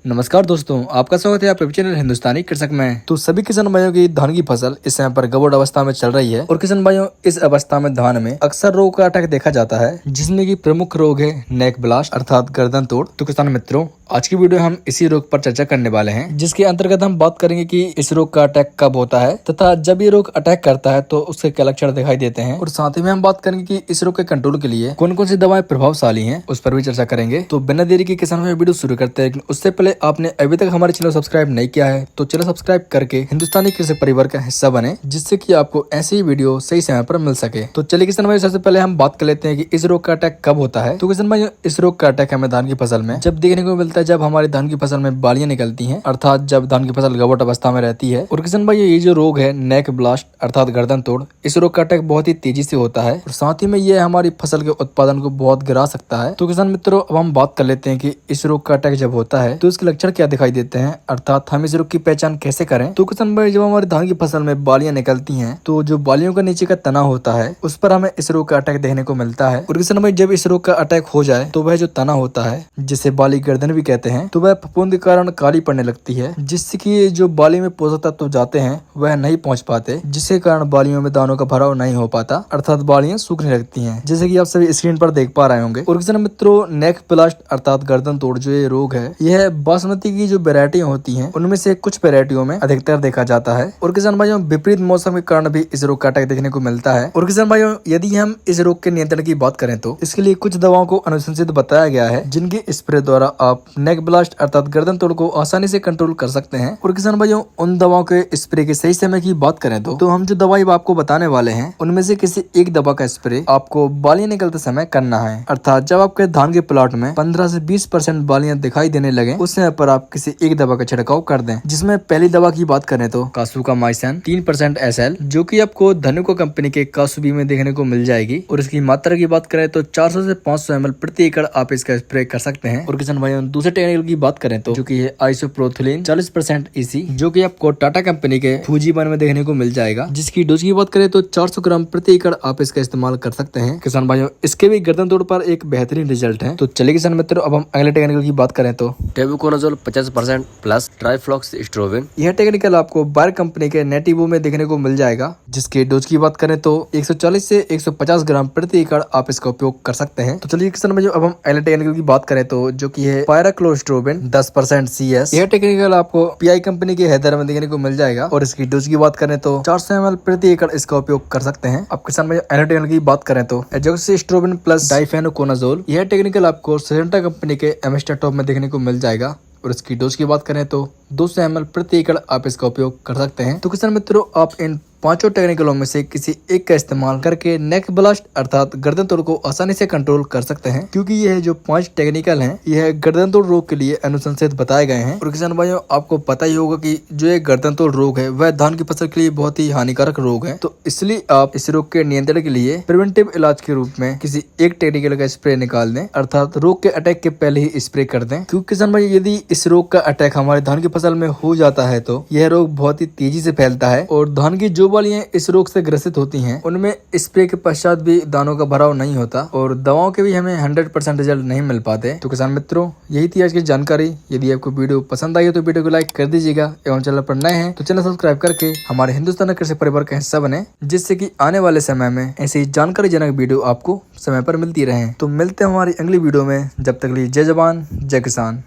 नमस्कार दोस्तों, आपका स्वागत है आपके चैनल हिंदुस्तानी कृषक में। तो सभी किसान भाइयों की धान की फसल इस समय पर गबोड़ अवस्था में चल रही है और किसान भाइयों इस अवस्था में धान में अक्सर रोग का अटैक देखा जाता है, जिसमें कि प्रमुख रोग है नेक ब्लास्ट अर्थात गर्दन तोड़। तो किसान मित्रों, आज की वीडियो हम इसी रोग पर चर्चा करने वाले हैं, जिसके अंतर्गत हम बात करेंगे कि इस रोग का अटैक कब होता है तथा जब ये रोग अटैक करता है तो उसके क्या लक्षण दिखाई देते हैं, और साथ ही में हम बात करेंगे कि इस रोग के कंट्रोल के लिए कौन कौन सी दवाएं प्रभावशाली हैं, उस पर भी चर्चा करेंगे। तो बिना देरी के किसान भाई वीडियो शुरू करते हैं, लेकिन उससे पहले आपने अभी तक हमारे चैनल सब्सक्राइब नहीं किया है तो चैनल सब्सक्राइब करके हिंदुस्तानी कृषि परिवार का हिस्सा बने, जिससे कि आपको ऐसी ही वीडियो सही समय पर मिल सके। तो चलिए किसान भाई, सबसे पहले हम बात कर लेते हैं कि इस रोग का अटैक कब होता है। तो किसान भाई, इस रोग का अटैक हमें धान की फसल में जब देखने को मिलता है जब हमारी धान की फसल में बालियां निकलती हैं, अर्थात जब धान की फसल गबोट अवस्था में रहती है। और किसान भाई, ये जो रोग है नेक ब्लास्ट अर्थात गर्दन तोड़, इस रोग का अटैक बहुत ही तेजी से होता है और साथ ही में ये हमारी फसल के उत्पादन को बहुत गिरा सकता है। तो किसान मित्रों, अब हम बात कर लेते हैं कि इस रोग का अटैक जब होता है तो इसके लक्षण क्या दिखाई देते हैं, अर्थात हम इस रोग की पहचान कैसे करें। तो किसान भाई, जब हमारी धान की फसल में बालियां निकलती हैं तो जो बालियों का नीचे का तना होता है उस पर हमें इस रोग का अटैक देखने को मिलता है। और किसान भाई, जब इस रोग का अटैक हो जाए तो वह जो तना होता है, जिसे बाली गर्दन भी कहते हैं, तो वह फफूंद के कारण काली पड़ने लगती है, जिससे कि जो बाली में पोषक तत्व जाते हैं वह नहीं पहुंच पाते, जिसके कारण बालियों में दानों का भराव नहीं हो पाता, अर्थात बालियां सूखने लगती हैं, जैसे कि आप सभी स्क्रीन पर देख पा रहे होंगे। और किसान मित्रों, नेक ब्लास्ट अर्थात गर्दन तोड़ जो ये रोग है, यह बासमती की जो वेरायटियां होती हैं उनमें से कुछ वेरायटियों में अधिकतर देखा जाता है। और किसान भाइयों, विपरीत मौसम के कारण भी इस रोग का अटैक देखने को मिलता है। और किसान भाइयों, यदि हम इस रोग के नियंत्रण की बात करें तो इसके लिए कुछ दवाओं को अनुशंसित बताया गया है, जिनके स्प्रे द्वारा आप नेक ब्लास्ट अर्थात गर्दन तोड़ को आसानी से कंट्रोल कर सकते हैं। और किसान भाइयों, उन दवाओं के स्प्रे के सही समय की बात करें तो हम जो दवाई आपको बताने वाले हैं उनमें से किसी एक दवा का स्प्रे आपको बालियां निकलते समय करना है, अर्थात जब आपके धान के प्लॉट में 15 से 20% बालियां दिखाई देने लगे उस समय पर आप किसी एक दवा का छिड़काव कर दें। जिसमें पहली दवा की बात करें तो कासुकामाइसिन 3% SL, जो कि आपको धनुका कंपनी के कासुबी में देखने को मिल जाएगी। और इसकी मात्रा की बात करें तो 400 से 500 ml प्रति एकड़ आप इसका स्प्रे कर सकते हैं। और किसान भाइयों, दूसरे टेक्निकल की बात करें तो जो कि है आइसोप्रोथिलीन 40% EC, जो कि आपको टाटा कंपनी के फूजीवन में देखने को मिल जाएगा, जिसकी डोज की बात करें तो 400 ग्राम प्रति एकड़ आप इसका इस्तेमाल कर सकते हैं। किसान भाइयों, इसके भी गर्दन तोड़ पर एक बेहतरीन रिजल्ट है। तो चलिए किसान मित्रों, अब हम अगले टेक्निकल की बात करें तो टेबुकोनाजोल 50% प्लस ट्राइफ्लॉक्सस्ट्रोबिन, यह टेक्निकल आपको बायर कंपनी के नेटिवो में देखने को मिल जाएगा, जिसके डोज की बात करें तो 140 से 150 ग्राम प्रति एकड़ आप इसका उपयोग कर सकते हैं। तो चलिए किसान भाइयों, अब हम अगले टेक्निकल की बात करें तो जो कि है पायराक्लोस्ट्रोबिन 10% CS, यह टेक्निकल आपको PI कंपनी के हैदर में देखने को मिल जाएगा। और इसकी डोज की बात करें तो 400 ml प्रति एकड़ इसका उपयोग कर सकते हैं। अब किसान भाइयों, अगले टेक्निकल की बात करें तो एजोक्सिस्ट्रोबिन प्लस डाइफेनोकोनाजोल, यह टेक्निकल आपको सिजेंटा कंपनी के एमिस्टाटॉप में देखने को मिल जाएगा। और इसकी डोज की बात करें तो 200 ml प्रति एकड़ आप इसका उपयोग कर सकते हैं। तो किसान मित्रों, आप इन पांचों टेक्निकलों में से किसी एक का इस्तेमाल करके नेक ब्लास्ट अर्थात गर्दन तोड़ को आसानी से कंट्रोल कर सकते हैं, क्योंकि यह जो 5 टेक्निकल हैं यह गर्दन तोड़ रोग के लिए अनुशंसित बताए गए हैं। और किसान भाइयों, आपको पता ही होगा कि जो ये गर्दन तोड़ रोग है वह धान की फसल के लिए बहुत ही हानिकारक रोग है। तो इसलिए आप इस रोग के नियंत्रण के लिए प्रिवेंटिव इलाज के रूप में किसी एक टेक्निकल का स्प्रे निकाल दें, अर्थात रोग के अटैक के पहले ही स्प्रे कर दें। क्योंकि किसान भाई, यदि इस रोग का अटैक हमारे धान की फसल में हो जाता है तो यह रोग बहुत ही तेजी से फैलता है और धान की जो बालियां इस रोग से ग्रसित होती हैं उनमें स्प्रे के पश्चात भी दानों का भराव नहीं होता और दवाओं के भी हमें 100% रिजल्ट नहीं मिल पाते। तो किसान मित्रों, यही थी आज की जानकारी। यदि आपको वीडियो पसंद आई हो तो वीडियो को लाइक कर दीजिएगा, एवं चैनल पर नए हैं तो चैनल सब्सक्राइब करके हमारे हिंदुस्तानी कृषि परिवार का हिस्सा बने, जिससे कि आने वाले समय में ऐसी जानकारीजनक वीडियो आपको समय पर मिलती रहे। तो मिलते हैं हमारी अगली वीडियो में, जब तक के लिए जय जवान जय किसान।